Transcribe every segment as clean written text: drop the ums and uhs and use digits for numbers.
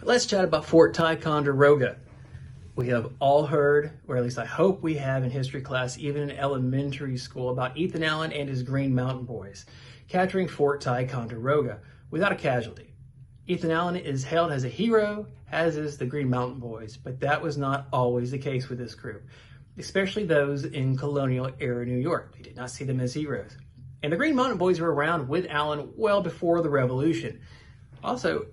Let's chat about Fort Ticonderoga. We have all heard, or at least I hope we have in history class, even in elementary school, about Ethan Allen and his Green Mountain Boys capturing Fort Ticonderoga without a casualty. Ethan Allen is hailed as a hero, as is the Green Mountain Boys, but that was not always the case with this group, especially those in colonial era New York. They did not see them as heroes. And the Green Mountain Boys were around with Allen well before the Revolution. Also,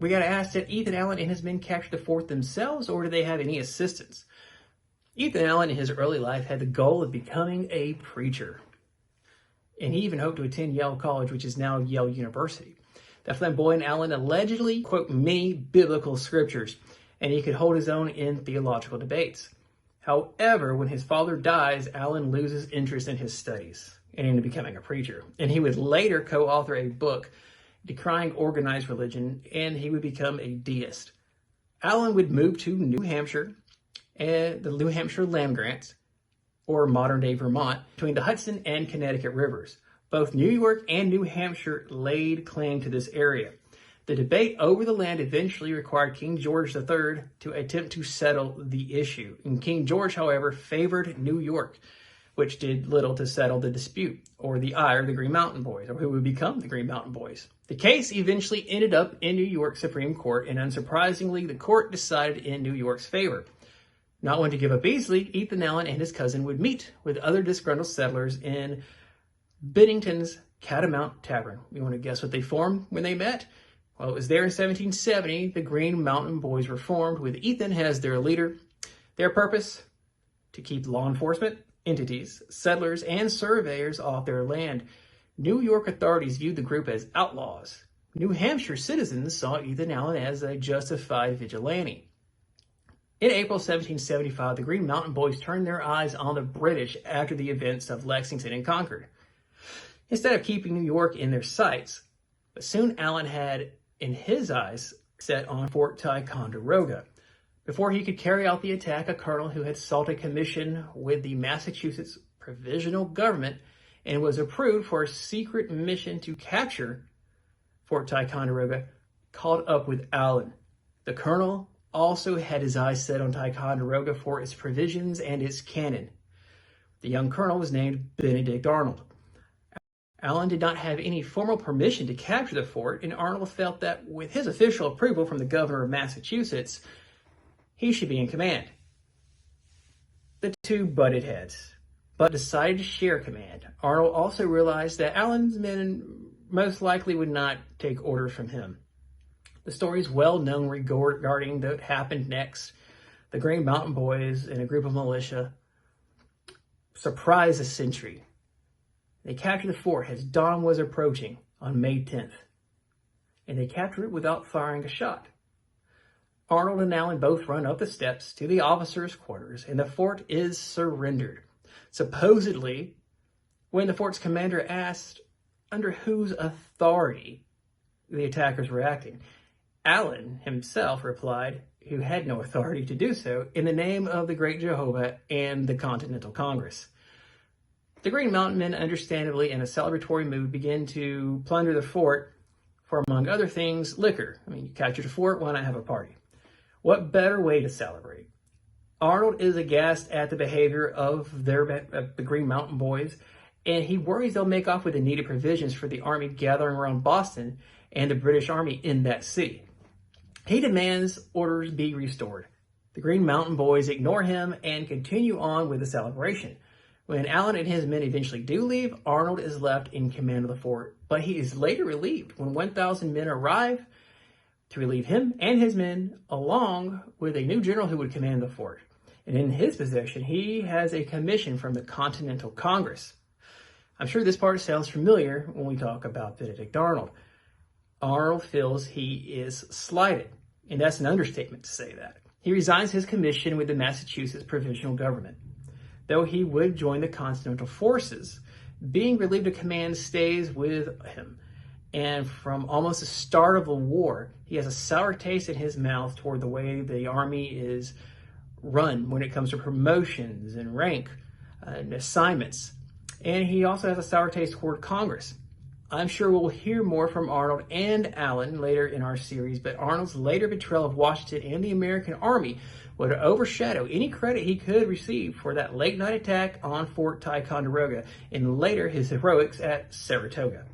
we got to ask, did Ethan Allen and his men capture the fort themselves, or did they have any assistance? Ethan Allen in his early life had the goal of becoming a preacher. And he even hoped to attend Yale College, which is now Yale University. The flamboyant Allen allegedly quote many biblical scriptures, and he could hold his own in theological debates. However, when his father dies, Allen loses interest in his studies and into becoming a preacher. And he would later co-author a book decrying organized religion, and he would become a deist. Allen would move to New Hampshire and the New Hampshire land grants, or modern-day Vermont, between the Hudson and Connecticut rivers. Both New York and New Hampshire laid claim to this area. The debate over the land eventually required King George III to attempt to settle the issue. And King George, however, favored New York, which did little to settle the dispute, or the ire of the Green Mountain Boys, or who would become the Green Mountain Boys. The case eventually ended up in New York Supreme Court, and unsurprisingly, the court decided in New York's favor. Not one to give up easily, Ethan Allen and his cousin would meet with other disgruntled settlers in Bennington's Catamount Tavern. You want to guess what they formed when they met? Well, it was there in 1770, the Green Mountain Boys were formed with Ethan as their leader. Their purpose? To keep law enforcement, entities, settlers, and surveyors off their land. New York authorities viewed the group as outlaws. New Hampshire citizens saw Ethan Allen as a justified vigilante. In April 1775, the Green Mountain Boys turned their eyes on the British after the events of Lexington and Concord, instead of keeping New York in their sights. But soon Allen had, in his eyes, set on Fort Ticonderoga. Before he could carry out the attack, a colonel who had sought a commission with the Massachusetts Provisional Government and was approved for a secret mission to capture Fort Ticonderoga caught up with Allen. The colonel also had his eyes set on Ticonderoga for its provisions and its cannon. The young colonel was named Benedict Arnold. Allen did not have any formal permission to capture the fort, and Arnold felt that with his official approval from the governor of Massachusetts, he should be in command. The two butted heads, but decided to share command. Arnold also realized that Allen's men most likely would not take orders from him. The story is well known regarding what happened next. The Green Mountain Boys and a group of militia surprised the sentry. They captured the fort as dawn was approaching on May 10th, and they captured it without firing a shot. Arnold and Allen both run up the steps to the officers' quarters, and the fort is surrendered. Supposedly, when the fort's commander asked under whose authority the attackers were acting, Allen himself replied, who had no authority to do so, in the name of the Great Jehovah and the Continental Congress. The Green Mountain Men, understandably in a celebratory mood, begin to plunder the fort for, among other things, liquor. I mean, you captured a fort, why not have a party? What better way to celebrate? Arnold is aghast at the behavior of the Green Mountain Boys, and he worries they'll make off with the needed provisions for the army gathering around Boston and the British Army in that city. He demands orders be restored. The Green Mountain Boys ignore him and continue on with the celebration. When Allen and his men eventually do leave, Arnold is left in command of the fort, but he is later relieved when 1,000 men arrive to relieve him and his men, along with a new general who would command the fort. And in his possession, he has a commission from the Continental Congress. I'm sure this part sounds familiar when we talk about Benedict Arnold. Arnold feels he is slighted, and that's an understatement to say that. He resigns his commission with the Massachusetts Provisional Government. Though he would join the Continental Forces, being relieved of command stays with him. And from almost the start of the war, he has a sour taste in his mouth toward the way the army is run when it comes to promotions and rank and assignments. And he also has a sour taste toward Congress. I'm sure we'll hear more from Arnold and Allen later in our series, but Arnold's later betrayal of Washington and the American Army would overshadow any credit he could receive for that late-night attack on Fort Ticonderoga and later his heroics at Saratoga.